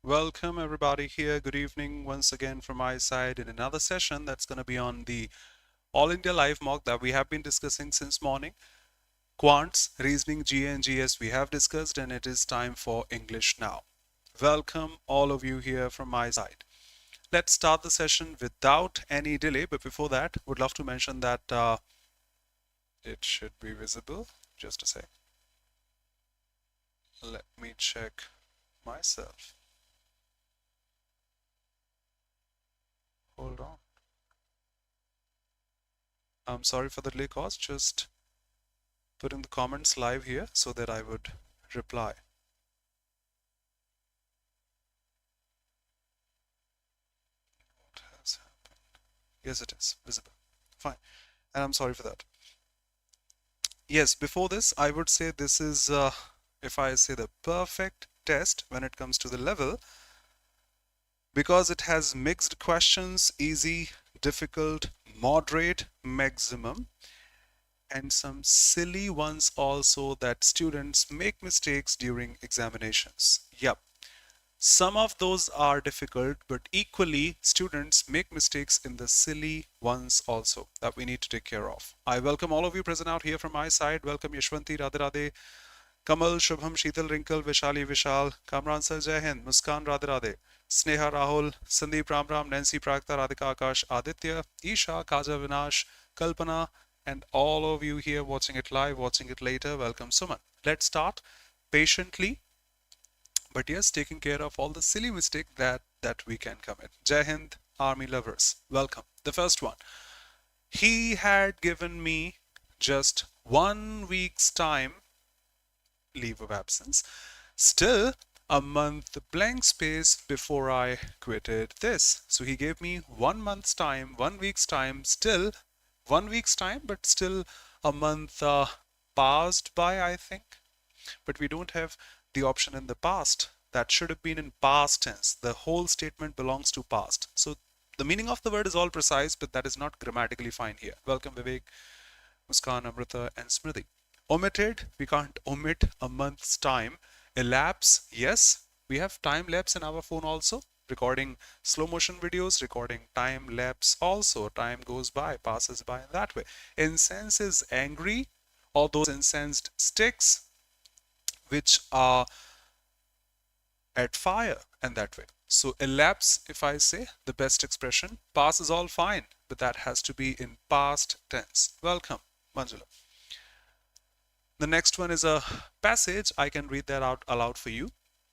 Welcome everybody here. Good evening once again from my side in another session that's going to be on the All India Live mock that we have been discussing since morning. Quants, reasoning, GA and GS we have discussed, and it is time for English now. Welcome all of you here from my side. Let's start the session without any delay, but before that would love to mention that it should be visible. Just a sec. Let me check myself. Hold on. I'm sorry for the delay caused. Just putting the comments live here so that I would reply. What has happened? Yes, it is visible. Fine. And I'm sorry for that. Yes, before this, I would say this is, if I say the perfect test when it comes to the level, because it has mixed questions, easy, difficult, moderate, maximum, and some silly ones also that students make mistakes during examinations. Yep. Some of those are difficult, but equally students make mistakes in the silly ones also that we need to take care of. I welcome all of you present out here from my side. Welcome Yashwanti, Radhe Radhe, Kamal, Shubham, Sheetal, Wrinkle, Vishali, Vishal, Kamran Sir, Jai Hind, Muskan, Radhe Radhe, Sneha, Rahul, Sandeep, Ram Ram, Nancy, Prakta, Radhika, Akash, Aditya, Isha, Kaja, Vinash, Kalpana, and all of you here watching it live, watching it later. Welcome, Suman. Let's start patiently, but yes, taking care of all the silly mistake that we can commit. Jai Hind, army lovers, welcome. The first one, he had given me just 1 week's time, leave of absence, still a month blank space before I quitted this. So he gave me 1 month's time, 1 week's time, still 1 week's time, but still a month passed by, I think. But we don't have the option in the past. That should have been in past tense. The whole statement belongs to past. So the meaning of the word is all precise, but that is not grammatically fine here. Welcome Vivek, Muskan, Amrita, and Smriti. Omitted, we can't omit a month's time. Elapse, yes, we have time lapse in our phone also. Recording slow motion videos, recording time lapse also. Time goes by, passes by in that way. Incense is angry, all those incensed sticks which are at fire, and that way. So elapse, if I say, the best expression. Pass is all fine, but that has to be in past tense. Welcome, Manjula. The next one is a passage. I can read that out aloud for you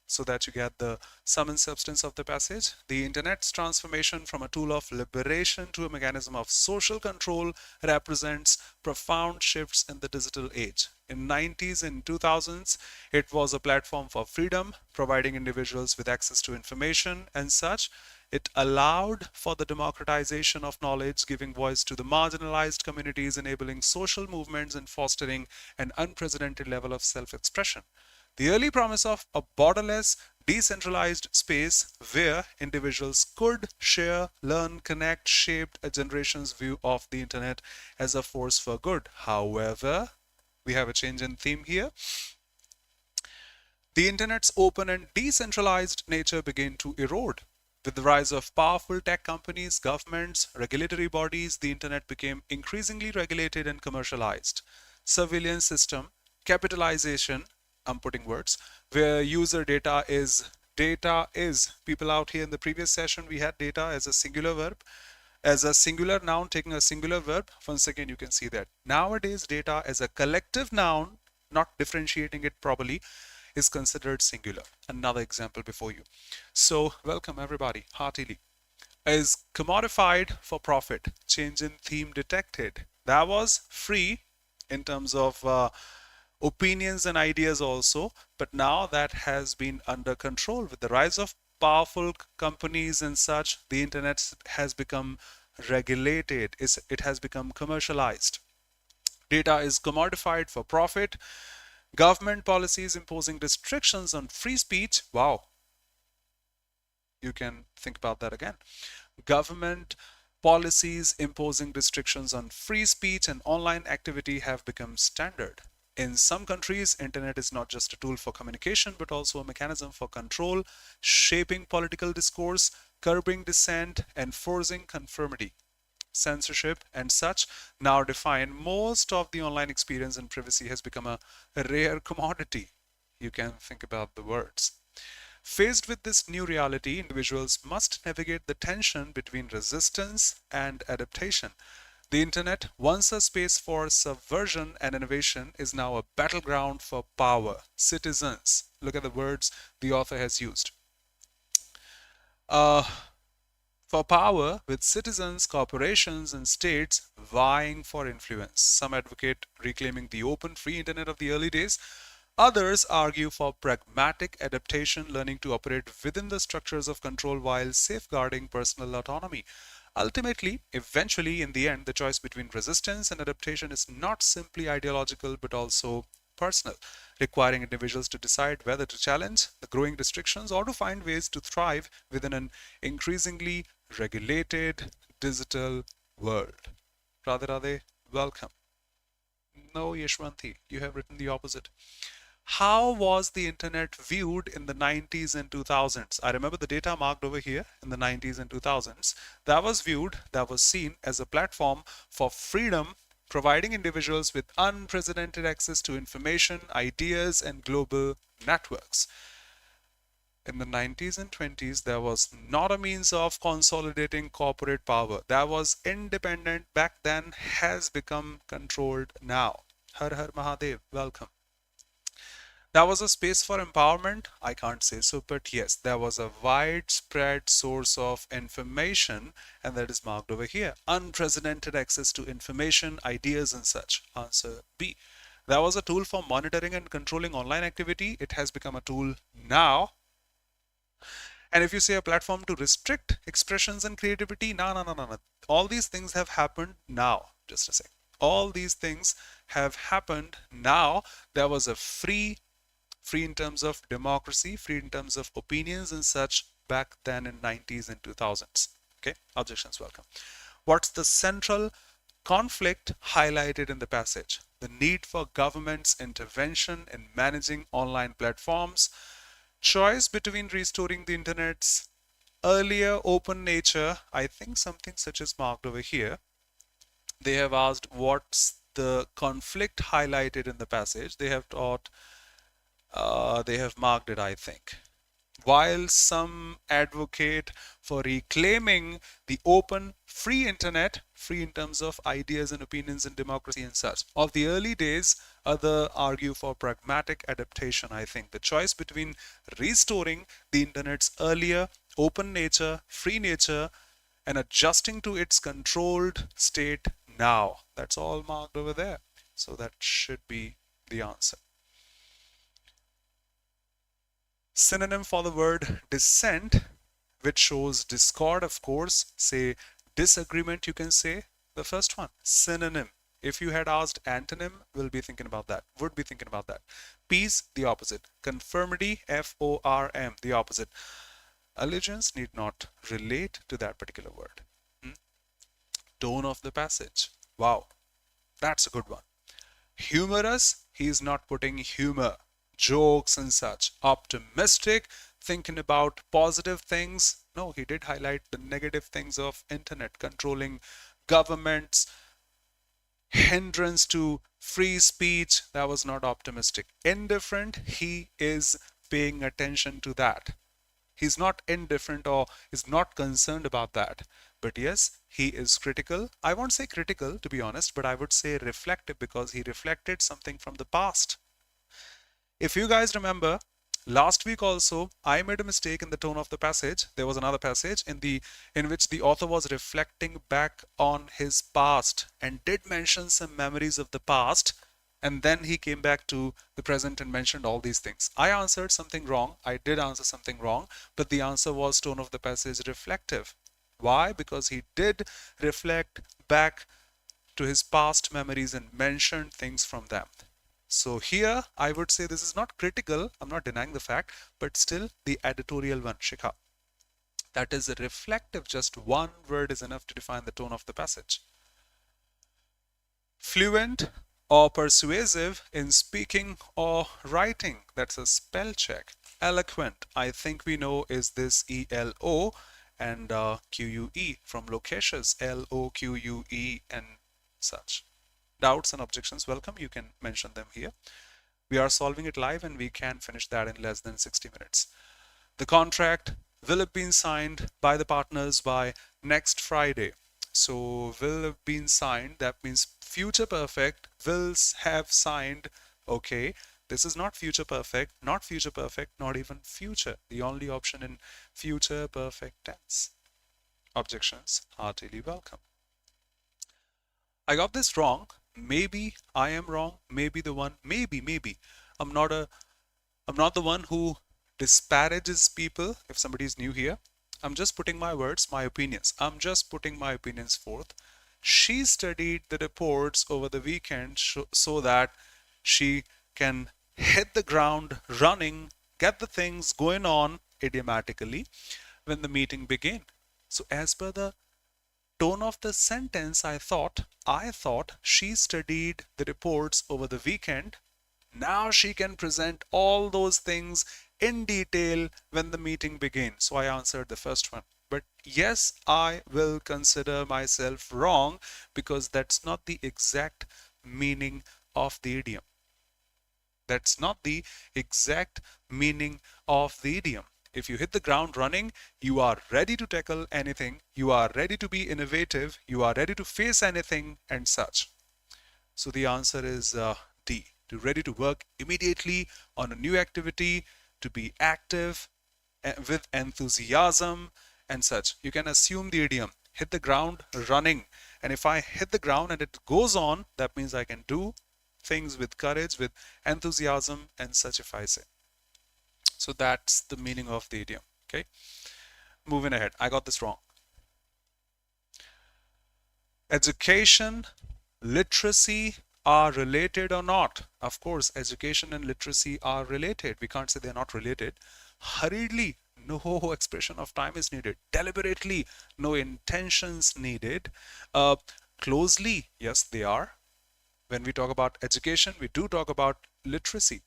so that you get the sum and substance of the passage. The internet's transformation from a tool of liberation to a mechanism of social control represents profound shifts in the digital age. In 90s and 2000s, it was a platform for freedom, providing individuals with access to information and such. It allowed for the democratization of knowledge, giving voice to the marginalized communities, enabling social movements, and fostering an unprecedented level of self-expression. The early promise of a borderless, decentralized space where individuals could share, learn, connect, shaped a generation's view of the internet as a force for good. However, we have a change in theme here. The internet's open and decentralized nature began to erode. With the rise of powerful tech companies, governments, regulatory bodies, the internet became increasingly regulated and commercialized. Surveillance system, capitalization, I'm putting words, where user data is, people out here in the previous session, we had data as a singular verb, as a singular noun taking a singular verb. Once again, you can see that. Nowadays, data as a collective noun, not differentiating it properly, is considered singular. Another example before you. So welcome everybody, heartily. Is commodified for profit. Change in theme detected. That was free in terms of opinions and ideas also, but now that has been under control. With the rise of powerful companies and such, the internet has become regulated. It has become commercialized. Data is commodified for profit. Government policies imposing restrictions on free speech. Wow. You can think about that again. Government policies imposing restrictions on free speech and online activity have become standard. In some countries, internet is not just a tool for communication, but also a mechanism for control, shaping political discourse, curbing dissent, enforcing conformity. Censorship and such now define most of the online experience, and privacy has become a rare commodity. You can think about the words. Faced with this new reality, individuals must navigate the tension between resistance and adaptation. The internet, once a space for subversion and innovation, is now a battleground for power. Citizens, look at the words the author has used. Uh, for power, with citizens, corporations, and states vying for influence. Some advocate reclaiming the open, free internet of the early days. Others argue for pragmatic adaptation, learning to operate within the structures of control while safeguarding personal autonomy. Ultimately, eventually, in the end, the choice between resistance and adaptation is not simply ideological but also personal, requiring individuals to decide whether to challenge the growing restrictions or to find ways to thrive within an increasingly regulated digital world. Radhe Radhe, welcome. No, Yashwanti, you have written the opposite. How was the internet viewed in the 90s and 2000s? I remember the data marked over here in the 90s and 2000s. That was viewed, that was seen as a platform for freedom, providing individuals with unprecedented access to information, ideas, and global networks. In the 90s and 20s, there was not a means of consolidating corporate power. That was independent back then, has become controlled now. Har Har Mahadev, welcome. That was a space for empowerment. I can't say so, but yes, there was a widespread source of information, and that is marked over here. Unprecedented access to information, ideas, and such. Answer B. That was a tool for monitoring and controlling online activity. It has become a tool now. And if you say a platform to restrict expressions and creativity, no. All these things have happened now. Just a sec. All these things have happened now. There was a free in terms of democracy, free in terms of opinions and such back then in 90s and 2000s. Okay, objections welcome. What's the central conflict highlighted in the passage? The need for government's intervention in managing online platforms, choice between restoring the internet's earlier open nature. I think something such as marked over here. They have asked what's the conflict highlighted in the passage. They have taught they have marked it, I think. While some advocate for reclaiming the open, free internet, free in terms of ideas and opinions and democracy and such, of the early days, others argue for pragmatic adaptation, I think. The choice between restoring the internet's earlier open nature, free nature, and adjusting to its controlled state now. That's all marked over there. So that should be the answer. Synonym for the word dissent, which shows discord, of course. Say disagreement, you can say. The first one, synonym. If you had asked antonym, we'll be thinking about that. Would be thinking about that. Peace, the opposite. Conformity, F-O-R-M, the opposite. Allegiance need not relate to that particular word. Tone of the passage. Wow, that's a good one. Humorous, he is not putting humor, jokes and such. Optimistic, thinking about positive things. No, he did highlight the negative things of internet, controlling governments, hindrance to free speech. That was not optimistic. Indifferent, he is paying attention to that. He's not indifferent or is not concerned about that. But yes, he is critical. I won't say critical, to be honest, but I would say reflective, because he reflected something from the past. If you guys remember, last week also, I made a mistake in the tone of the passage. There was another passage in which the author was reflecting back on his past and did mention some memories of the past. And then he came back to the present and mentioned all these things. I answered something wrong. I did answer something wrong, but the answer was tone of the passage reflective. Why? Because he did reflect back to his past memories and mentioned things from them. So here I would say this is not critical. I'm not denying the fact, but still the editorial one, Shikha. That is reflective. Just one word is enough to define the tone of the passage. Fluent or persuasive in speaking or writing. That's a spell check. Eloquent, I think we know, is this ELO and QUE from loquacious, LOQUE and such. Doubts and objections, welcome. You can mention them here. We are solving it live and we can finish that in less than 60 minutes. The contract will have been signed by the partners by next Friday. So will have been signed, that means future perfect, will have signed. Okay, this is not future perfect, not even future. The only option in future perfect tense. Objections, heartily welcome. I got this wrong. Maybe I am wrong. Maybe the one, maybe. I'm not the one who disparages people. If somebody is new here, I'm just putting my words, my opinions. I'm just putting my opinions forth. She studied the reports over the weekend so that she can hit the ground running, get the things going on idiomatically when the meeting began. So as per the tone of the sentence, I thought she studied the reports over the weekend. Now she can present all those things in detail when the meeting begins. So I answered the first one. But yes, I will consider myself wrong because that's not the exact meaning of the idiom. That's not the exact meaning of the idiom. If you hit the ground running, you are ready to tackle anything, you are ready to be innovative, you are ready to face anything and such. So the answer is D. To ready to work immediately on a new activity, to be active with enthusiasm and such. You can assume the idiom, hit the ground running. And if I hit the ground and it goes on, that means I can do things with courage, with enthusiasm and such, if I say. So that's the meaning of the idiom. Okay, moving ahead. I got this wrong. Education, literacy are related or not? Of course, education and literacy are related. We can't say they're not related. Hurriedly, no expression of time is needed. Deliberately, no intentions needed. Closely, yes, they are. When we talk about education, we do talk about literacy.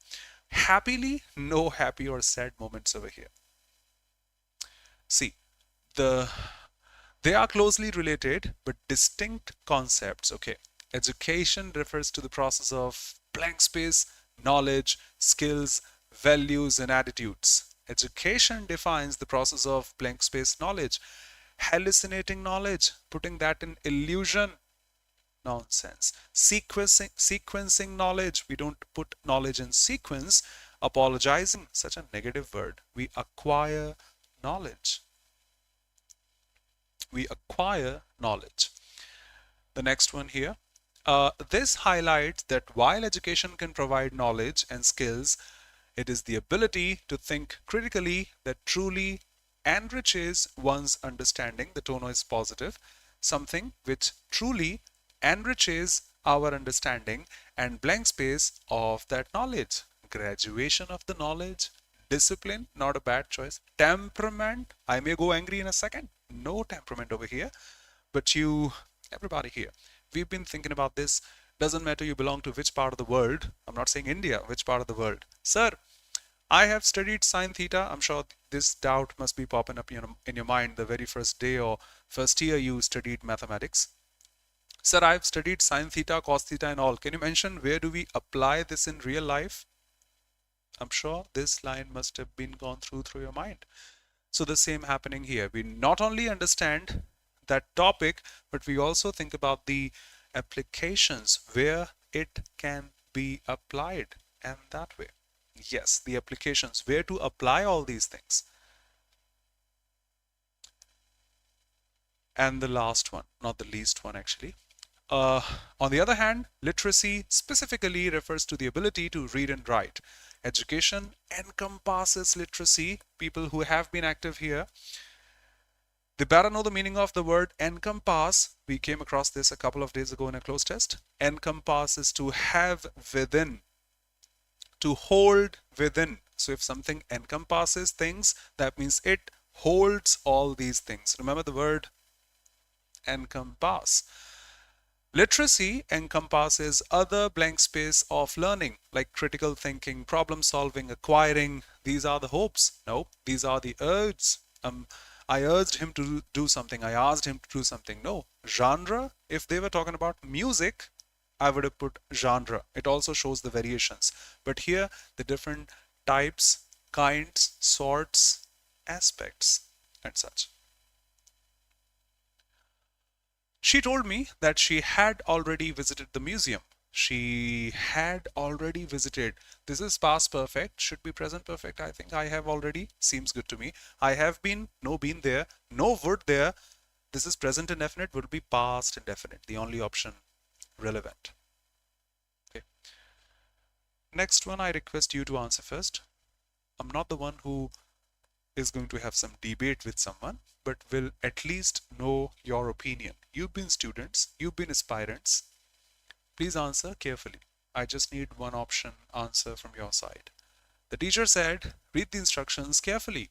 Happily, no happy or sad moments over here. See, they are closely related but distinct concepts. Okay, education refers to the process of blank space, knowledge, skills, values and attitudes. Education defines the process of blank space knowledge, hallucinating knowledge, putting that in illusion. Nonsense. Sequencing knowledge. We don't put knowledge in sequence. Apologizing, such a negative word. We acquire knowledge. We acquire knowledge. The next one here. This highlights that while education can provide knowledge and skills, it is the ability to think critically that truly enriches one's understanding. The tone is positive. Something which truly enriches our understanding and blank space of that knowledge. Graduation of the knowledge. Discipline, not a bad choice. Temperament, I may go angry in a second. No temperament over here. But everybody here, we've been thinking about this. Doesn't matter you belong to which part of the world. I'm not saying India, which part of the world. Sir, I have studied sine theta. I'm sure this doubt must be popping up in your mind the very first day or first year you studied mathematics. Sir, I've studied sine theta, cos theta and all. Can you mention where do we apply this in real life? I'm sure this line must have been gone through your mind. So the same happening here. We not only understand that topic, but we also think about the applications where it can be applied, and that way. Yes, the applications, where to apply all these things. And the last one, not the least one actually. On the other hand, literacy specifically refers to the ability to read and write. Education encompasses literacy. People who have been active here, they better know the meaning of the word encompass. We came across this a couple of days ago in a close test. Encompass is to have within, to hold within. So if something encompasses things, that means it holds all these things. Remember the word encompass. Literacy encompasses other blank space of learning like critical thinking, problem solving, acquiring. These are the hopes. No, these are the urges. I urged him to do something. I asked him to do something. No. Genre, if they were talking about music, I would have put genre. It also shows the variations. But here, the different types, kinds, sorts, aspects, and such. She told me that she had already visited the museum. She had already visited. This is past perfect, should be present perfect. I think I have already, seems good to me. I have been, no been there, no would there. This is present indefinite, would be past indefinite, the only option relevant. Okay. Next one, I request you to answer first. I'm not the one who is going to have some debate with someone, but will at least know your opinion. You've been students, you've been aspirants. Please answer carefully. I just need one option answer from your side. The teacher said, read the instructions carefully.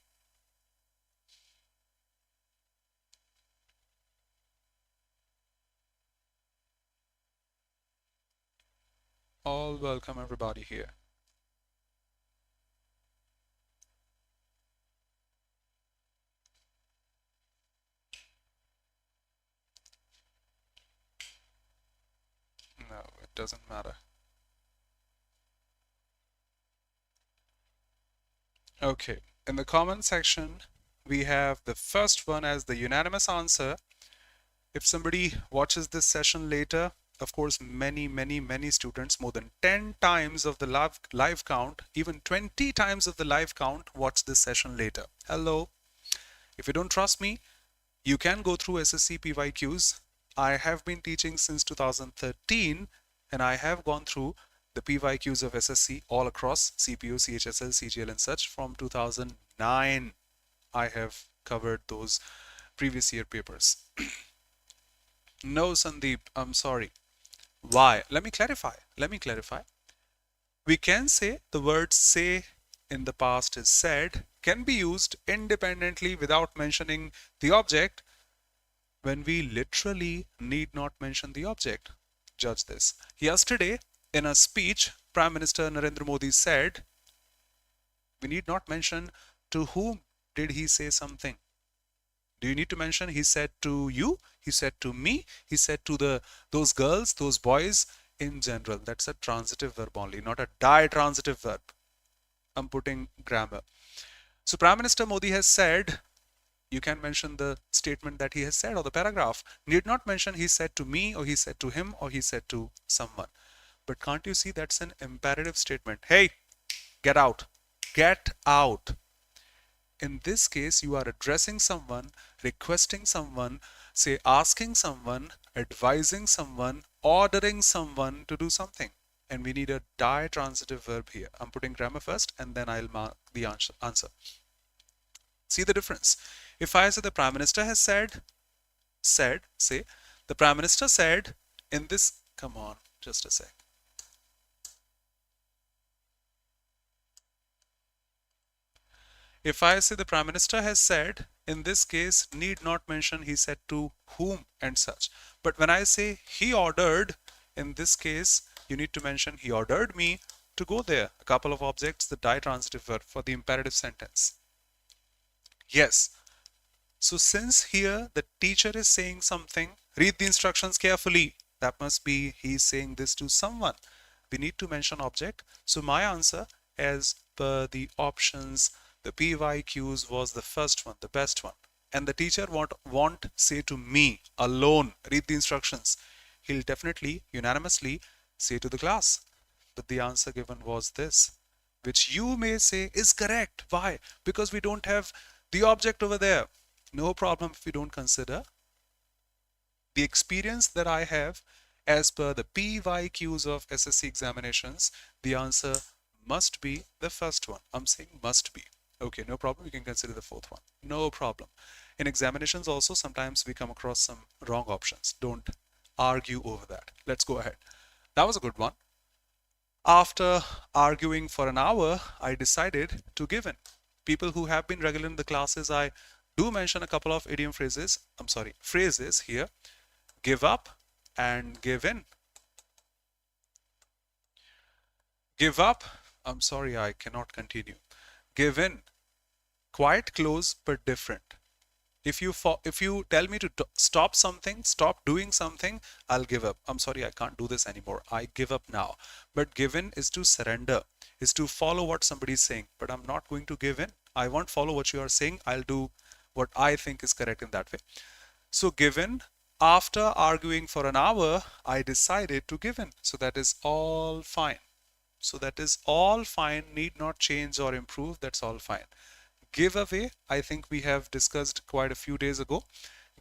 All welcome everybody here. No, it doesn't matter. Okay, in the comment section, we have the first one as the unanimous answer. If somebody watches this session later, of course, many students, more than 10 times of the live count, even 20 times of the live count, watch this session later. Hello. If you don't trust me, you can go through SSC PYQs. I have been teaching since 2013, and I have gone through the PYQs of SSC all across CPU, CHSL, CGL, and such from 2009. I have covered those previous year papers. No, Sandeep, I'm sorry. Why? Let me clarify. We can say the word say in the past is said can be used independently without mentioning the object when we literally need not mention the object. Judge this. Yesterday, in a speech, Prime Minister Narendra Modi said, we need not mention to whom did he say something. Do you need to mention he said to you, he said to me, he said to those girls, those boys in general? That's a transitive verb only, not a ditransitive verb. I'm putting grammar. So Prime Minister Modi has said, you can mention the statement that he has said or the paragraph. Need not mention he said to me or he said to him or he said to someone. But can't you see that's an imperative statement? Hey, get out. Get out. In this case, you are addressing someone, requesting someone, say asking someone, advising someone, ordering someone to do something. And we need a ditransitive verb here. I'm putting grammar first and then I'll mark the answer. See the difference. If I say the Prime Minister has said, say, the Prime Minister said in this, come on, just a sec. If I say the Prime Minister has said, in this case, need not mention he said to whom and such. But when I say he ordered, in this case, you need to mention he ordered me to go there. A couple of objects, the ditransitive verb for the imperative sentence. Yes. So since here the teacher is saying something, read the instructions carefully. That must be he's saying this to someone. We need to mention object. So my answer as per the options, the PYQs was the first one, the best one. And the teacher won't say to me alone, read the instructions. He'll definitely, unanimously say to the class. But the answer given was this, which you may say is correct. Why? Because we don't have the object over there. No problem if we don't consider. The experience that I have as per the PYQs of SSC examinations, the answer must be the first one. I'm saying must be. Okay, no problem. You can consider the fourth one. No problem. In examinations also, sometimes we come across some wrong options. Don't argue over that. Let's go ahead. That was a good one. After arguing for an hour, I decided to give in. People who have been regular in the classes, I do mention a couple of idiom phrases. Phrases here. Give up, and give in. Give up. I'm sorry, I cannot continue. Give in. Quite close but different. If you tell me to stop something, stop doing something, I'll give up. I'm sorry, I can't do this anymore. I give up now. But give in is to surrender, is to follow what somebody's saying. But I'm not going to give in. I won't follow what you are saying. I'll do what I think is correct in that way. So give in. After arguing for an hour, I decided to give in. So that is all fine. So that is all fine. Need not change or improve. That's all fine. Giveaway, I think we have discussed quite a few days ago.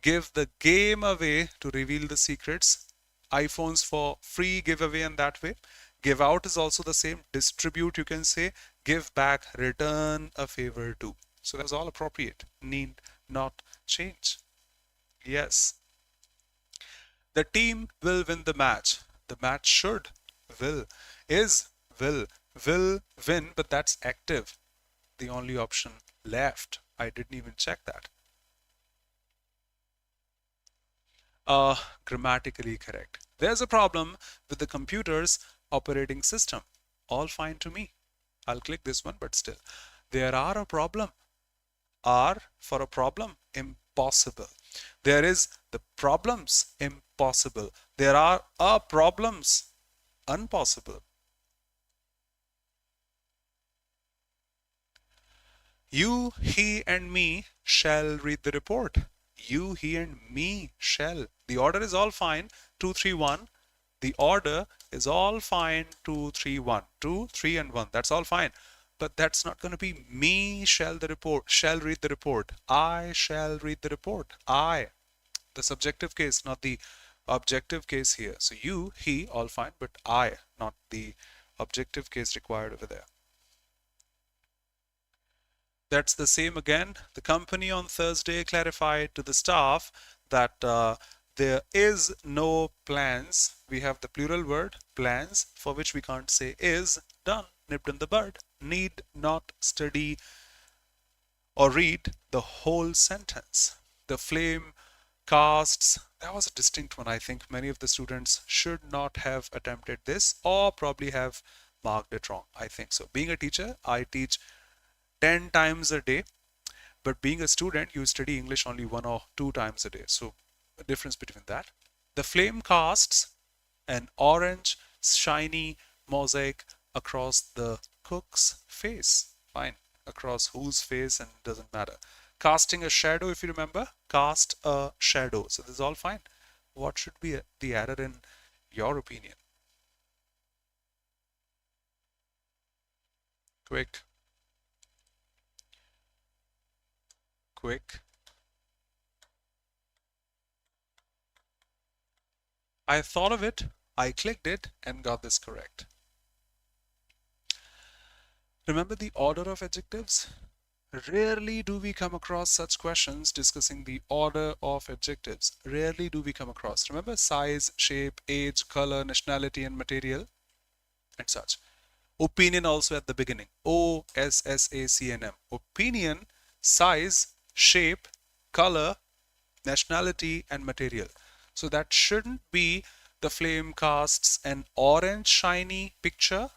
Give the game away to reveal the secrets. iPhones for free giveaway in that way. Give out is also the same. Distribute, you can say. Give back, return a favor to. So that was all appropriate. Need not change. Yes. The team will win the match. The match should, will, is, will win, but that's active. The only option left. I didn't even check that. Grammatically correct. There's a problem with the computer's operating system. All fine to me. I'll click this one, but still. There are a problem. Are for a problem. Impossible. There is the problems. Impossible. There are problems. Impossible. You, he, and me shall read the report. You, he, and me shall. The order is all fine. 2, 3, 1. The order is all fine. 2, 3, 1. 2, 3, and 1. That's all fine. But that's not going to be me shall read the report. I shall read the report. I. The subjective case, not the objective case here. So you, he, all fine, but I, not the objective case required over there. That's the same again. The company on Thursday clarified to the staff that there is no plans. We have the plural word plans, for which we can't say is, done, nipped in the bud. Need not study or read the whole sentence. The flame casts, that was a distinct one. I think many of the students should not have attempted this or probably have marked it wrong. I think so. Being a teacher, I teach 10 times a day, but being a student, you study English only 1 or 2 times a day. So a difference between that. The flame casts an orange shiny mosaic across the cook's face. Fine. Across whose face, and doesn't matter. Casting a shadow, if you remember, cast a shadow. So this is all fine. What should be the error in your opinion? Quick. I thought of it, I clicked it and got this correct. Remember the order of adjectives? Rarely do we come across such questions discussing the order of adjectives. Rarely do we come across. Remember size, shape, age, color, nationality, and material, and such. Opinion also at the beginning. O-S-S-A-C-N-M. Opinion, size, shape, color, nationality, and material. So that shouldn't be the flame casts an orange shiny picture,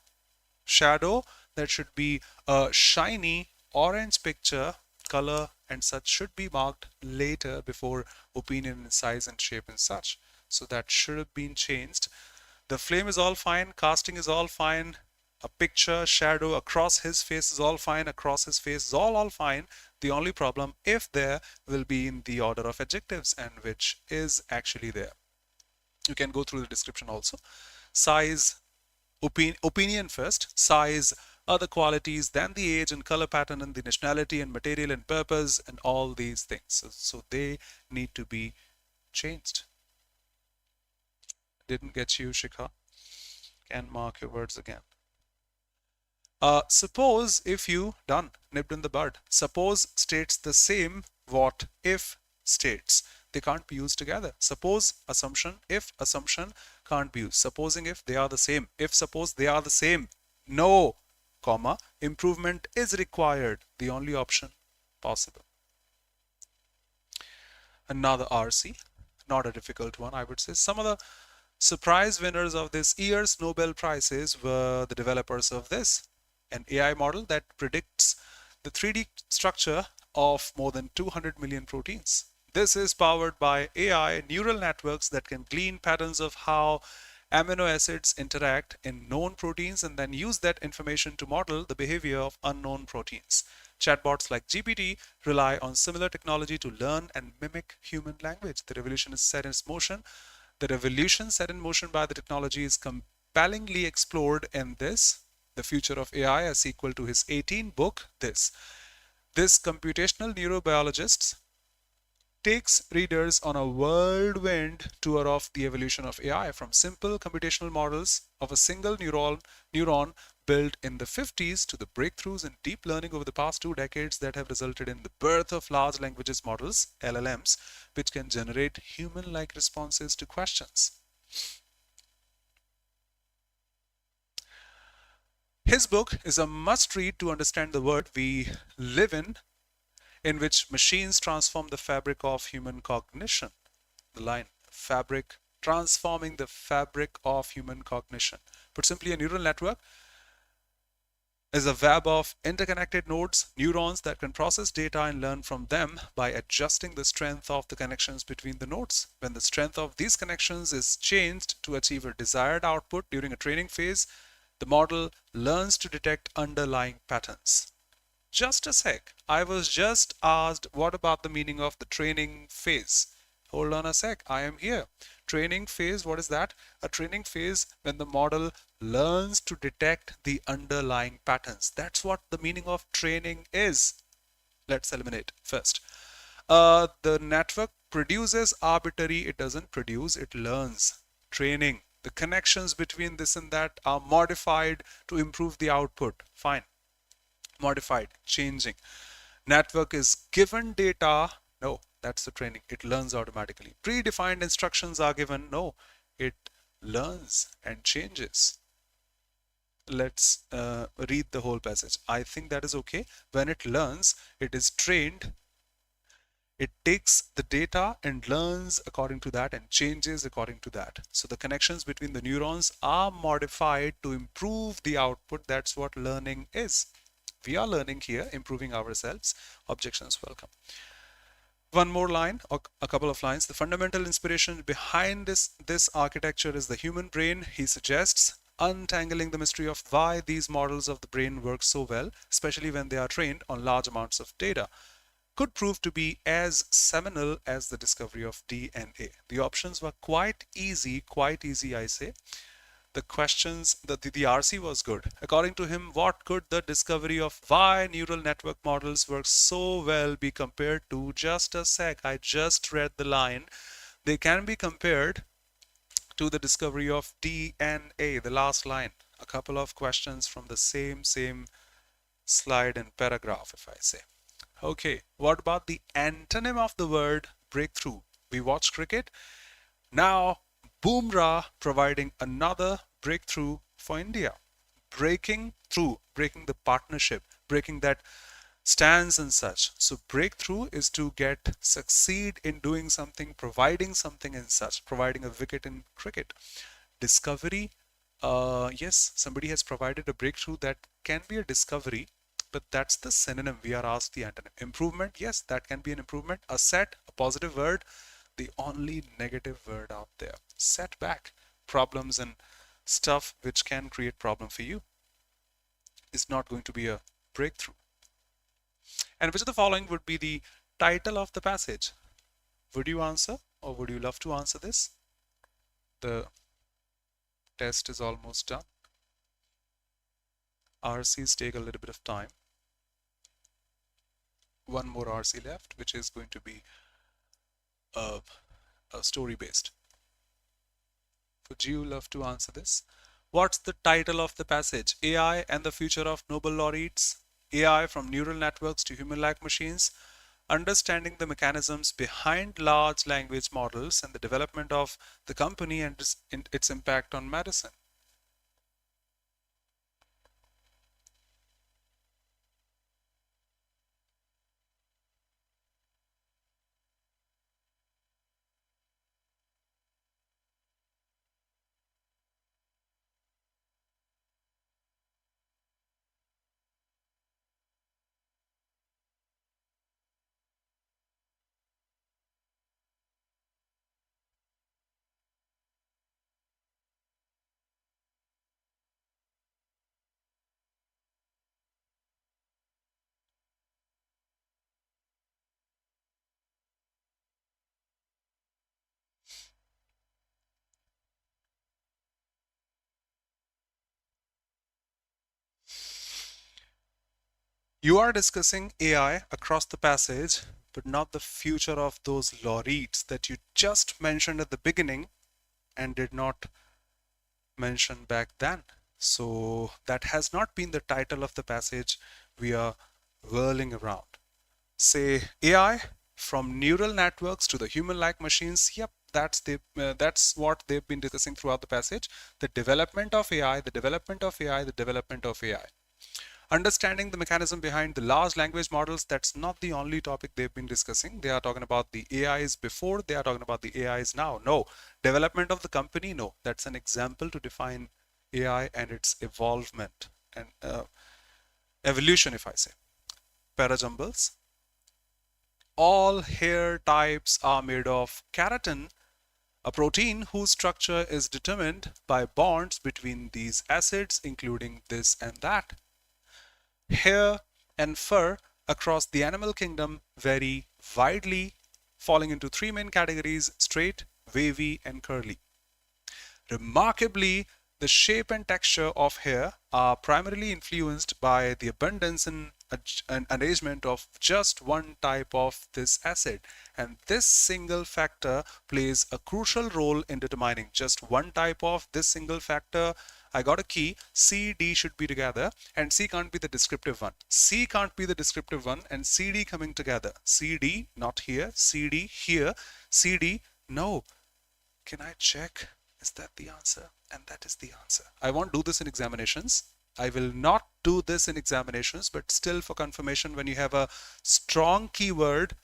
shadow. That should be a shiny orange picture, color, and such should be marked later before opinion and size and shape and such. So that should have been changed. The flame is all fine, casting is all fine, a picture, shadow across his face is all fine, across his face is all fine. The only problem, if there, will be in the order of adjectives, and which is actually there. You can go through the description also. Size, opinion first, size, other qualities, then the age and color pattern and the nationality and material and purpose and all these things. So they need to be changed. Didn't get you, Shikha. Can mark your words again. Suppose if you, done, nipped in the bud. Suppose states the same what if states. They can't be used together. Suppose, assumption, if, assumption can't be used. Supposing if, they are the same. If, suppose, they are the same. No, comma, improvement is required. The only option possible. Another RC, not a difficult one, I would say. Some of the Surprise winners of this year's Nobel Prizes were the developers of this, an AI model that predicts the 3D structure of more than 200 million proteins. This is powered by AI neural networks that can glean patterns of how amino acids interact in known proteins and then use that information to model the behavior of unknown proteins. Chatbots like GPT rely on similar technology to learn and mimic human language. The revolution set in motion by the technology is compellingly explored in this, The Future of AI, a sequel to his 18 book, This. This computational neurobiologist takes readers on a whirlwind tour of the evolution of AI, from simple computational models of a single neuron built in the 50s to the breakthroughs in deep learning over the past 2 decades that have resulted in the birth of large languages models, LLMs, which can generate human-like responses to questions. His book is a must-read to understand the world we live in which machines transform the fabric of human cognition. The line, fabric, transforming the fabric of human cognition. Put simply, a neural network is a web of interconnected nodes, neurons that can process data and learn from them by adjusting the strength of the connections between the nodes. When the strength of these connections is changed to achieve a desired output during a training phase, the model learns to detect underlying patterns. Just a sec. I was just asked what about the meaning of the training phase. Hold on a sec. I am here. Training phase, what is that? A training phase when the model learns to detect the underlying patterns. That's what the meaning of training is. Let's eliminate first. The network produces arbitrary, it doesn't produce, it learns. Training. The connections between this and that are modified to improve the output. Fine. Modified, changing. Network is given data. No, that's the training. It learns automatically. Predefined instructions are given. No, it learns and changes. Let's read the whole passage. I think that is okay. When it learns, it is trained. It takes the data and learns according to that and changes according to that. So the connections between the neurons are modified to improve the output. That's what learning is. We are learning here, improving ourselves. Objections welcome. One more line, or a couple of lines. The fundamental inspiration behind this architecture is the human brain. He suggests untangling the mystery of why these models of the brain work so well, especially when they are trained on large amounts of data, could prove to be as seminal as the discovery of DNA. The options were quite easy, I say. The questions, the RC was good. According to him, what could the discovery of why neural network models work so well be compared to? Just a sec, I just read the line. They can be compared to the discovery of DNA, the last line. A couple of questions from the same slide and paragraph, if I say. Okay, what about the antonym of the word breakthrough? We watch cricket. Now, Boomrah providing another breakthrough for India. Breaking through, breaking the partnership, breaking that stance and such. So breakthrough is to succeed in doing something, providing something and such, providing a wicket in cricket. Discovery, yes, somebody has provided a breakthrough that can be a discovery, but that's the synonym. We are asked the antonym. Improvement, yes, that can be an improvement. A set, a positive word, the only negative word out there. Setback, problems and stuff which can create problem for you is not going to be a breakthrough. And which of the following would be the title of the passage? Would you answer, or would you love to answer this? The test is almost done. RCs take a little bit of time. One more RC left, which is going to be a story based. Would you love to answer this? What's the title of the passage? AI and the Future of Nobel Laureates. AI from neural networks to human-like machines. Understanding the mechanisms behind large language models and the development of the company and its impact on medicine. You are discussing AI across the passage, but not the future of those laureates that you just mentioned at the beginning and did not mention back then. So that has not been the title of the passage we are whirling around. Say AI from neural networks to the human-like machines. Yep, that's what they've been discussing throughout the passage. The development of AI, the development of AI, the development of AI. Understanding the mechanism behind the large language models, that's not the only topic they've been discussing. They are talking about the AIs before, they are talking about the AIs now. No. Development of the company, no. That's an example to define AI and its evolvement and evolution, if I say. Para-jumbles. All hair types are made of keratin, a protein whose structure is determined by bonds between these acids, including this and that. Hair and fur across the animal kingdom vary widely, falling into three main categories: straight, wavy, and curly. Remarkably, the shape and texture of hair are primarily influenced by the abundance and arrangement of just one type of this acid, and this single factor plays a crucial role in determining just one type of this single factor. I got a key. C, D should be together, and C can't be the descriptive one. C can't be the descriptive one, and C, D coming together. C, D, not here. C, D, here. C, D, no. Can I check? Is that the answer? And that is the answer. I won't do this in examinations. I will not do this in examinations, but still for confirmation, when you have a strong keyword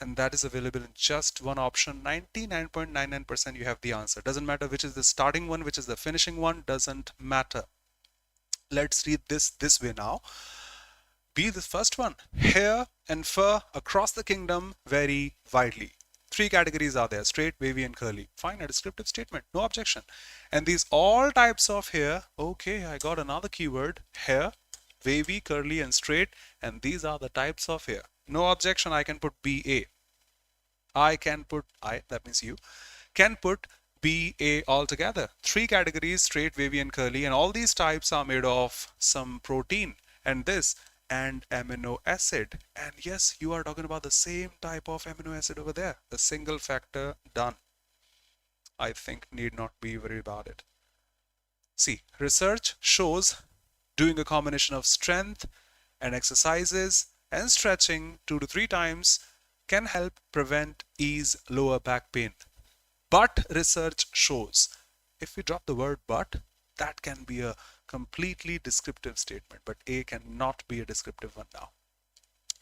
and that is available in just one option, 99.99% you have the answer. Doesn't matter which is the starting one, which is the finishing one, doesn't matter. Let's read this way now. Be the first one. Hair and fur across the kingdom vary widely. Three categories are there: straight, wavy, and curly. Fine, a descriptive statement, no objection. And these all types of hair, okay, I got another keyword: hair, wavy, curly, and straight, and these are the types of hair. No objection, I can put BA. I can put, that means you, can put BA all together. Three categories: straight, wavy, and curly, and all these types are made of some protein and this and amino acid. And yes, you are talking about the same type of amino acid over there, the single factor. Done. I think need not be worried about it. See, research shows doing a combination of strength and exercises and stretching 2 to 3 times can help prevent ease lower back pain. But research shows, if we drop the word but, that can be a completely descriptive statement, but A cannot be a descriptive one now.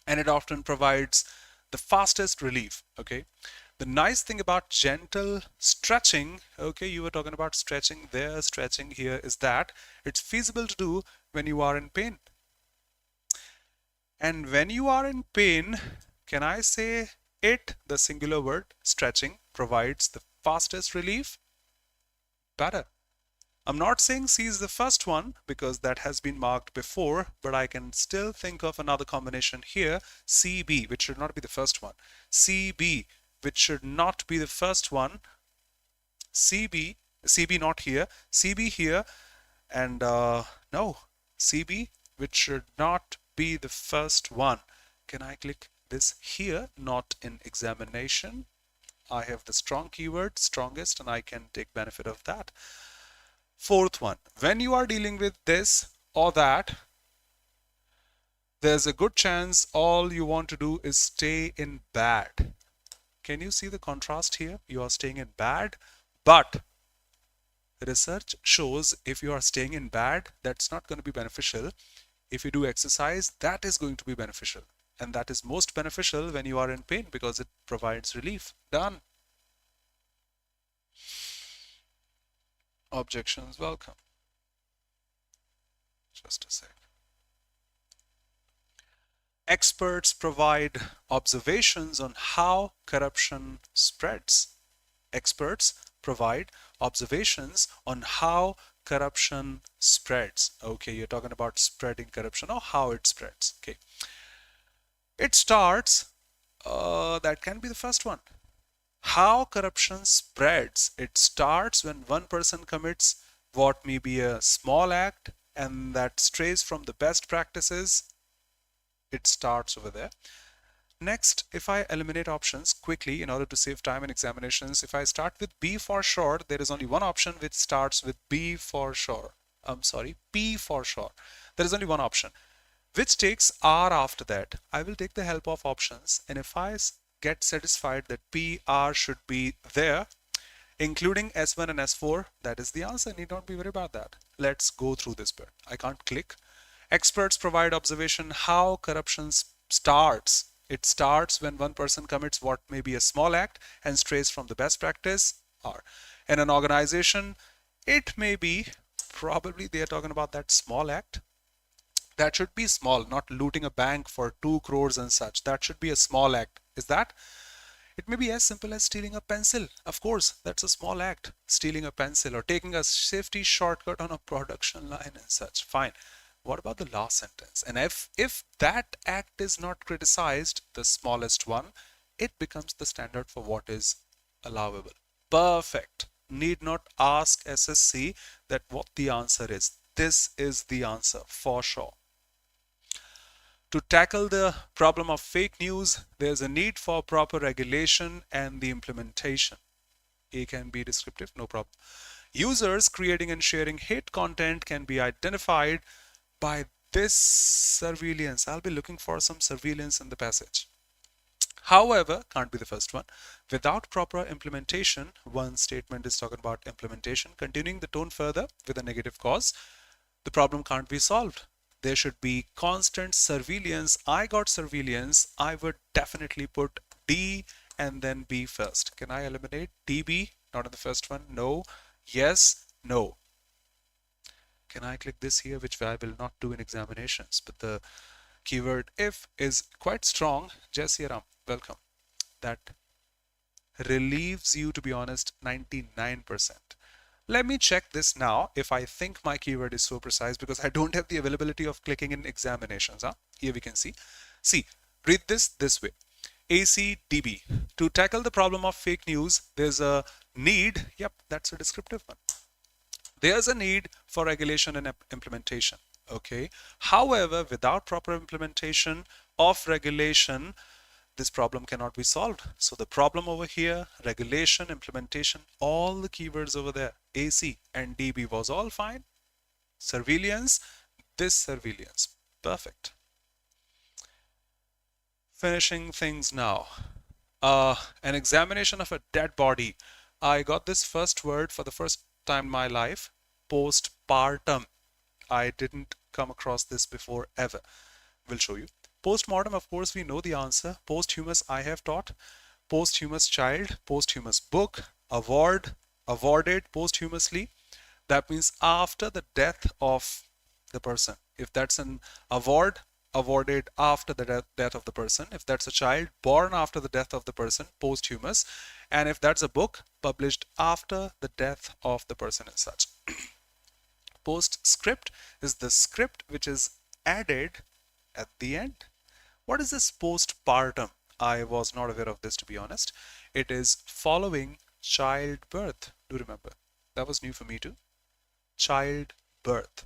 And it often provides the fastest relief, okay? The nice thing about gentle stretching, okay, you were talking about stretching there, stretching here, is that it's feasible to do when you are in pain. And when you are in pain, can I say it, the singular word, stretching, provides the fastest relief? Better. I'm not saying C is the first one because that has been marked before, but I can still think of another combination here, CB, which should not be the first one. CB, which should not be the first one. CB not here, CB here, and no, CB, which should not be the first one. Can I click this here? Not in examination. I have the strong keyword, strongest, and I can take benefit of that. Fourth one, when you are dealing with this or that, there's a good chance all you want to do is stay in bad. Can you see the contrast here? You are staying in bad, but research shows if you are staying in bad, that's not going to be beneficial. If you do exercise, that is going to be beneficial. And that is most beneficial when you are in pain because it provides relief. Done. Objections welcome. Just a sec. Experts provide observations on how corruption spreads. Experts provide observations on how corruption spreads. Okay, you're talking about spreading corruption or how it spreads. Okay. It starts, that can be the first one. How corruption spreads. It starts when one person commits what may be a small act and that strays from the best practices. It starts over there. Next, if I eliminate options quickly in order to save time in examinations, if I start with B for short, there is only one option which starts with B for sure. I'm sorry, P for short. There is only one option which takes R after that. I will take the help of options, and if I get satisfied that P, R should be there, including S1 and S4, that is the answer. Need not be worried about that. Let's go through this bit. I can't click. Experts provide observation how corruption starts. It starts when one person commits what may be a small act and strays from the best practice. Or in an organization, it may be, probably they are talking about that small act. That should be small, not looting a bank for 2 crores and such. That should be a small act. Is that? It may be as simple as stealing a pencil. Of course, that's a small act. Stealing a pencil or taking a safety shortcut on a production line and such. Fine. What about the last sentence? And if that act is not criticized, the smallest one, it becomes the standard for what is allowable. Perfect. Need not ask SSC that what the answer is. This is the answer for sure. To tackle the problem of fake news, there's a need for proper regulation and the implementation. A can be descriptive, no problem. Users creating and sharing hate content can be identified by this surveillance. I'll be looking for some surveillance in the passage. However, can't be the first one. Without proper implementation, one statement is talking about implementation, continuing the tone further with a negative cause, the problem can't be solved. There should be constant surveillance. I got surveillance. I would definitely put D and then B first. Can I eliminate DB? Not in the first one. No. Yes. No. Can I click this here, which I will not do in examinations, but the keyword if is quite strong. Jesse Ram, welcome. That relieves you, to be honest, 99%. Let me check this now if I think my keyword is so precise, because I don't have the availability of clicking in examinations. Here we can see. See, read this way. ACDB. To tackle the problem of fake news, there's a need. Yep, that's a descriptive one. There's a need for regulation and implementation. Okay. However, without proper implementation of regulation, this problem cannot be solved. So the problem over here, regulation, implementation, all the keywords over there, AC and DB was all fine. Surveillance, this surveillance, perfect. Finishing things now. An examination of a dead body. I got this first word for the first time in my life, postpartum. I didn't come across this before ever. We'll show you. Postmortem, of course, we know the answer. Posthumous, I have taught. Posthumous child, posthumous book, award, awarded posthumously. That means after the death of the person. If that's an award, awarded after the death of the person. If that's a child, born after the death of the person, posthumous. And if that's a book, published after the death of the person as such. Postscript is the script which is added at the end. What is this postpartum? I was not aware of this, to be honest. It is following childbirth. Do remember. That was new for me too. Childbirth.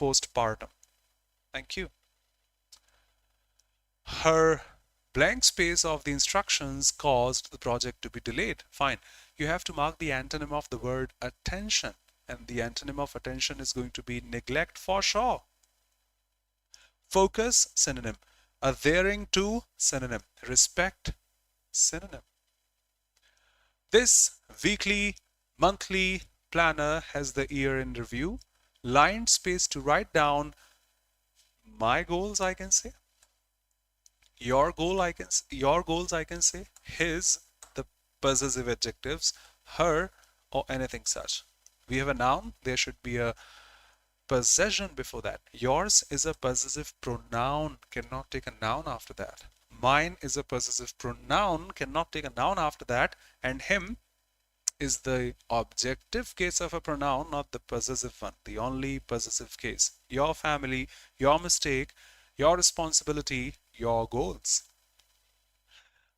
Postpartum. Thank you. Her blank space of the instructions caused the project to be delayed. Fine. You have to mark the antonym of the word attention. And the antonym of attention is going to be neglect for sure. Focus, synonym. Adhering to, synonym. Respect, synonym. This weekly, monthly planner has the year in review. Lined space to write down my goals, I can say. Your goals, I can say. His, the possessive adjectives. Her, or anything such. We have a noun. There should be a possession before that. Yours is a possessive pronoun, cannot take a noun after that. Mine is a possessive pronoun, cannot take a noun after that. And him is the objective case of a pronoun, not the possessive one, the only possessive case. Your family, your mistake, your responsibility, your goals.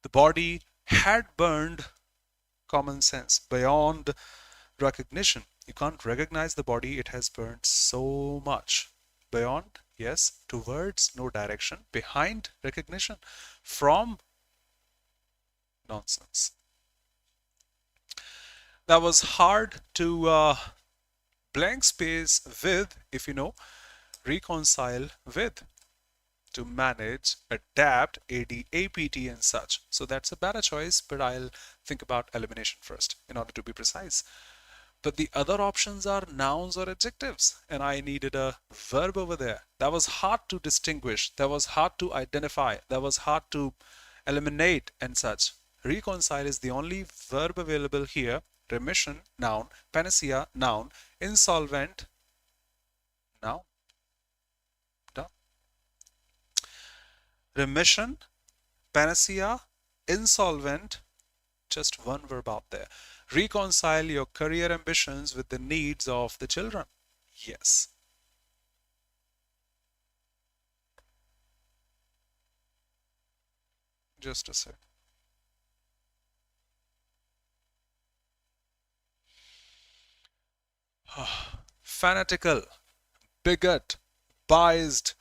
The body had burned, common sense, beyond recognition. You can't recognize the body, it has burned so much. Beyond Yes, towards, no direction. Behind, recognition. From, nonsense. That was hard to blank space with, if you know, reconcile with, to manage, adapt, ADAPT and such. So that's a better choice, but I'll think about elimination first in order to be precise. But the other options are nouns or adjectives, and I needed a verb over there. That was hard to distinguish, that was hard to identify, that was hard to eliminate and such. Reconcile is the only verb available here. Remission, noun. Panacea, noun. Insolvent, noun. Done. Remission, panacea, insolvent, just one verb out there. Reconcile your career ambitions with the needs of the children. Yes. Just a sec. Fanatical, bigot, biased,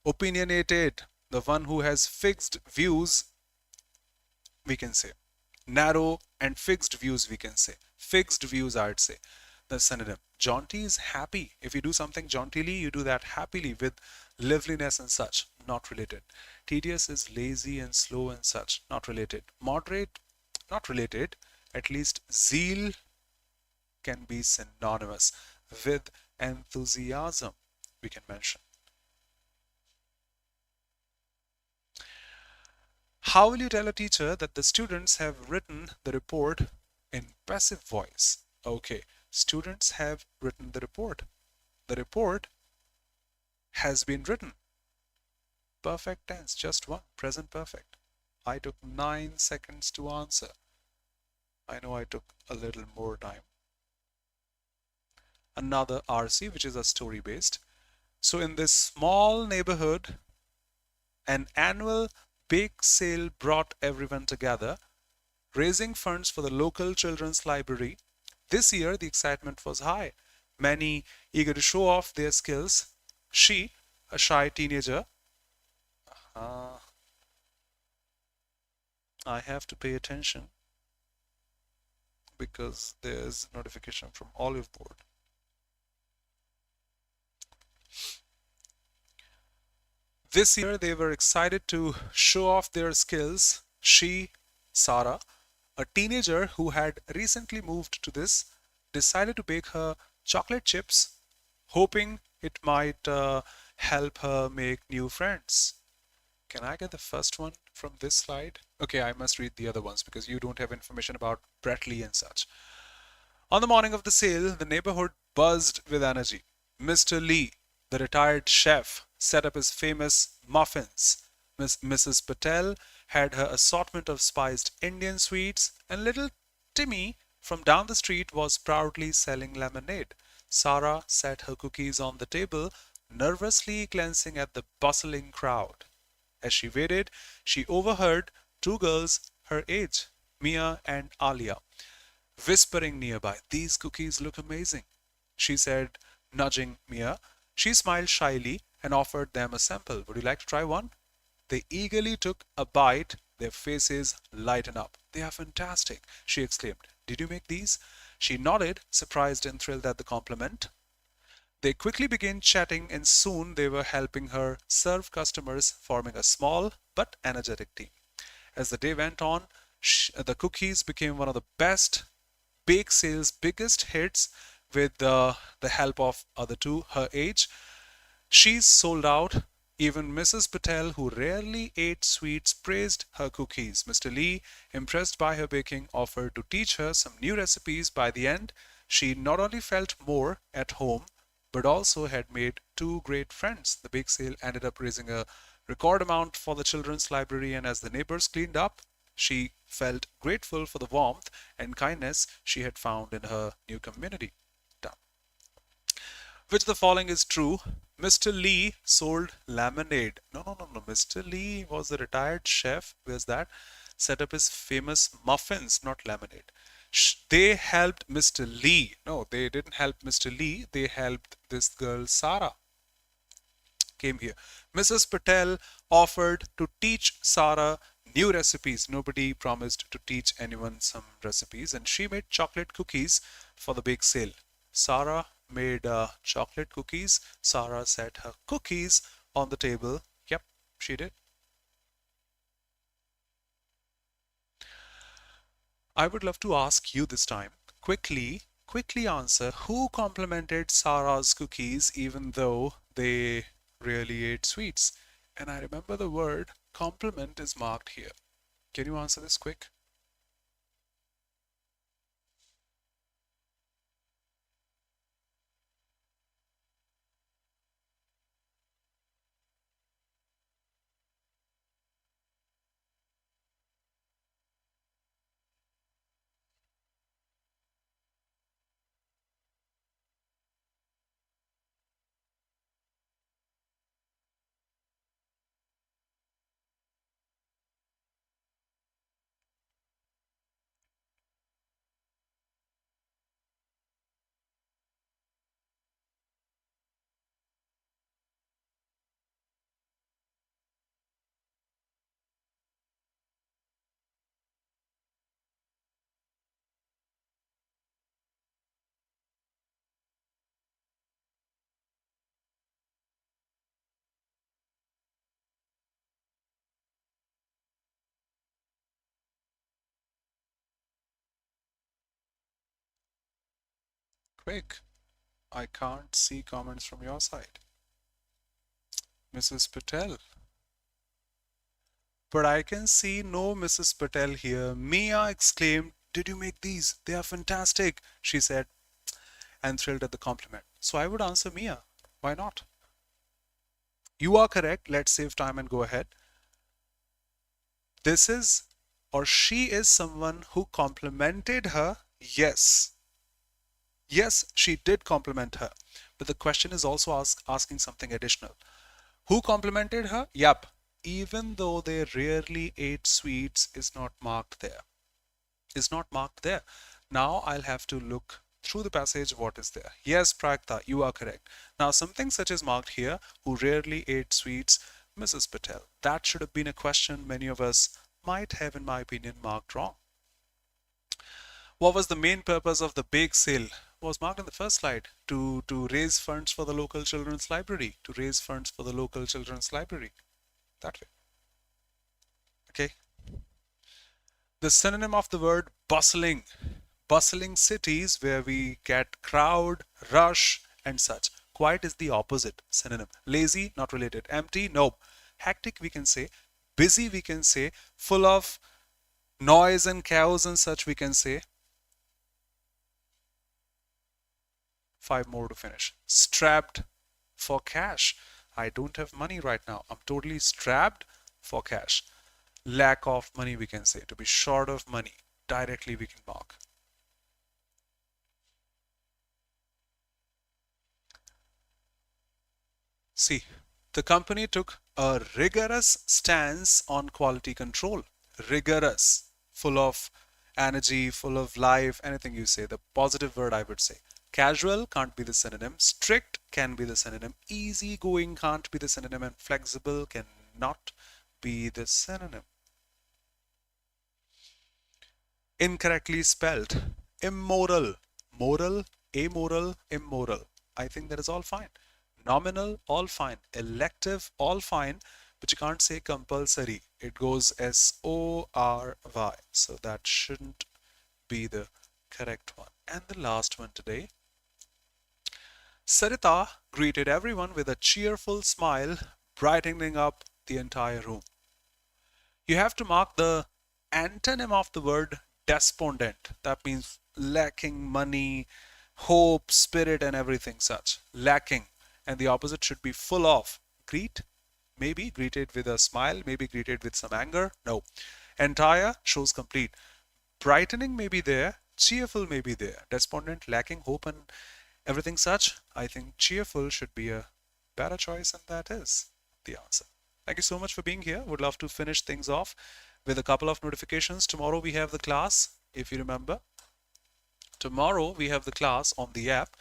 opinionated, the one who has fixed views, we can say. Narrow and fixed views, we can say. Fixed views, I'd say. The synonym. Jaunty is happy. If you do something jauntily, you do that happily with liveliness and such. Not related. Tedious is lazy and slow and such. Not related. Moderate, not related. At least zeal can be synonymous with enthusiasm, we can mention. How will you tell a teacher that the students have written the report in passive voice? Okay, students have written the report. The report has been written. Perfect tense, just one, present perfect. I took 9 seconds to answer. I know I took a little more time. Another RC, which is a story based. So in this small neighborhood, an annual bake sale brought everyone together, raising funds for the local children's library. This year, the excitement was high. Many eager to show off their skills. She, a shy teenager, I have to pay attention because there's notification from Oliveboard. This year, they were excited to show off their skills. She, Sarah, a teenager who had recently moved to this, decided to bake her chocolate chips, hoping it might help her make new friends. Can I get the first one from this slide? Okay, I must read the other ones because you don't have information about Bradley and such. On the morning of the sale, the neighborhood buzzed with energy. Mr. Lee, the retired chef, set up his famous muffins. Mrs. Patel had her assortment of spiced Indian sweets, and little Timmy from down the street was proudly selling lemonade. Sarah set her cookies on the table, nervously glancing at the bustling crowd. As she waited, she overheard two girls her age, Mia and Alia, whispering nearby, "These cookies look amazing," she said, nudging Mia. She smiled shyly and offered them a sample. "Would you like to try one?" They eagerly took a bite, their faces lightened up. "They are fantastic," she exclaimed. "Did you make these?" She nodded, surprised and thrilled at the compliment. They quickly began chatting, and soon they were helping her serve customers, forming a small but energetic team. As the day went on, the cookies became one of the best bake sales biggest hits with the help of other two her age. She's sold out. Even Mrs. Patel, who rarely ate sweets, praised her cookies. Mr. Lee, impressed by her baking, offered to teach her some new recipes. By the end, she not only felt more at home, but also had made two great friends. The bake sale ended up raising a record amount for the children's library, and as the neighbors cleaned up, she felt grateful for the warmth and kindness she had found in her new community. Done. Which of the following is true? Mr. Lee sold lemonade. No. Mr. Lee was a retired chef. Where's that? Set up his famous muffins, not lemonade. They helped Mr. Lee. No, they didn't help Mr. Lee. They helped this girl, Sarah. came here. Mrs. Patel offered to teach Sarah new recipes. Nobody promised to teach anyone some recipes, and she made chocolate cookies for the bake sale. Sarah made chocolate cookies. Sarah set her cookies on the table. Yep, she did. I would love to ask you this time, quickly answer who complimented Sarah's cookies even though they really ate sweets. And I remember the word compliment is marked here. Can you answer this quick? Quick. I can't see comments from your side. Mrs. Patel. But I can see no Mrs. Patel here. Mia exclaimed, "Did you make these? They are fantastic," she said, and thrilled at the compliment. So I would answer Mia. Why not? You are correct. Let's save time and go ahead. This is or she is someone who complimented her. Yes. Yes, she did compliment her. But the question is also asking something additional. Who complimented her? Yep. Even though they rarely ate sweets is not marked there. Is not marked there. Now I'll have to look through the passage what is there. Yes, Pragta, you are correct. Now something such is marked here, who rarely ate sweets, Mrs. Patel. That should have been a question many of us might have, in my opinion, marked wrong. What was the main purpose of the bake sale? Was marked in the first slide. To raise funds for the local children's library. To raise funds for the local children's library. That way. Okay. The synonym of the word bustling. Bustling cities where we get crowd, rush, and such. Quiet is the opposite synonym. Lazy, not related. Empty, no. Hectic, we can say. Busy, we can say. Full of noise and chaos and such, we can say. 5 more to finish. Strapped for cash. I don't have money right now. I'm totally strapped for cash. Lack of money, we can say. To be short of money. Directly we can mark. See, the company took a rigorous stance on quality control. Rigorous, full of energy, full of life, anything you say. The positive word I would say. Casual can't be the synonym. Strict can be the synonym. Easygoing can't be the synonym. And flexible cannot be the synonym. Incorrectly spelled. Immoral. Moral, amoral, immoral. I think that is all fine. Nominal, all fine. Elective, all fine. But you can't say compulsory. It goes S-O-R-Y. So that shouldn't be the correct one. And the last one today. Sarita greeted everyone with a cheerful smile, brightening up the entire room. You have to mark the antonym of the word despondent. That means lacking money, hope, spirit, and everything such. Lacking. And the opposite should be full of. Greet, maybe greeted with a smile, maybe greeted with some anger. No. Entire shows complete. Brightening may be there, cheerful may be there. Despondent, lacking hope, and everything such. I think cheerful should be a better choice, and that is the answer. Thank you so much for being here. Would love to finish things off with a couple of notifications. Tomorrow we have the class, if you remember. Tomorrow we have the class on the app.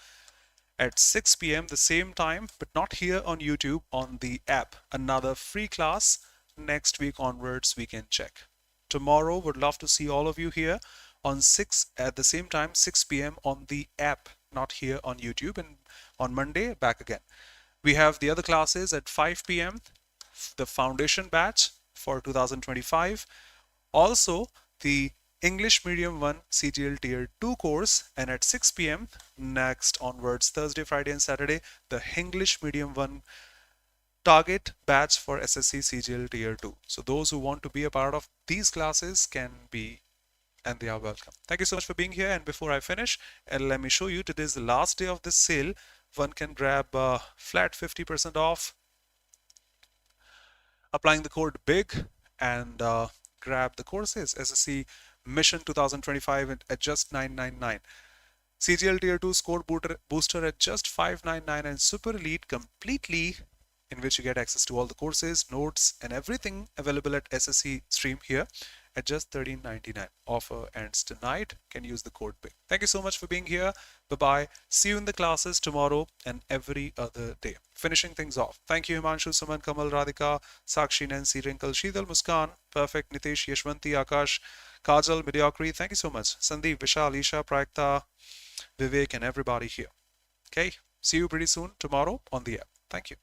at 6 p.m. the same time, but not here on YouTube, on the app. Another free class. Next week onwards, we can check. Tomorrow, would love to see all of you here on 6 at the same time, 6 p.m. on the app, not here on YouTube. And on Monday, back again. We have the other classes at 5 p.m., the foundation batch for 2025. Also, the English Medium 1 CGL Tier 2 course, and at 6 p.m. next onwards, Thursday, Friday, and Saturday, the English Medium 1 target batch for SSC CGL Tier 2. So those who want to be a part of these classes can be, and they are welcome. Thank you so much for being here. And before I finish, let me show you, today is the last day of this sale. One can grab flat 50% off, applying the code BIG, and grab the courses SSC Mission 2025 at just $999. CGL Tier 2 score booster at just $599, and Super Elite completely, in which you get access to all the courses, notes, and everything available at SSC Stream here at just $13.99. Offer ends tonight. Can use the code BIG. Thank you so much for being here. Bye-bye. See you in the classes tomorrow and every other day. Finishing things off. Thank you, Himanshu, Suman, Kamal, Radhika, Sakshi, Nancy, Wrinkle, Sheetal, Muskan, Perfect, Nitesh, Yashwanti, Akash, Kajal, Mediocre. Thank you so much. Sandeep, Vishal, Isha, Prajakta, Vivek, and everybody here. Okay. See you pretty soon tomorrow on the app. Thank you.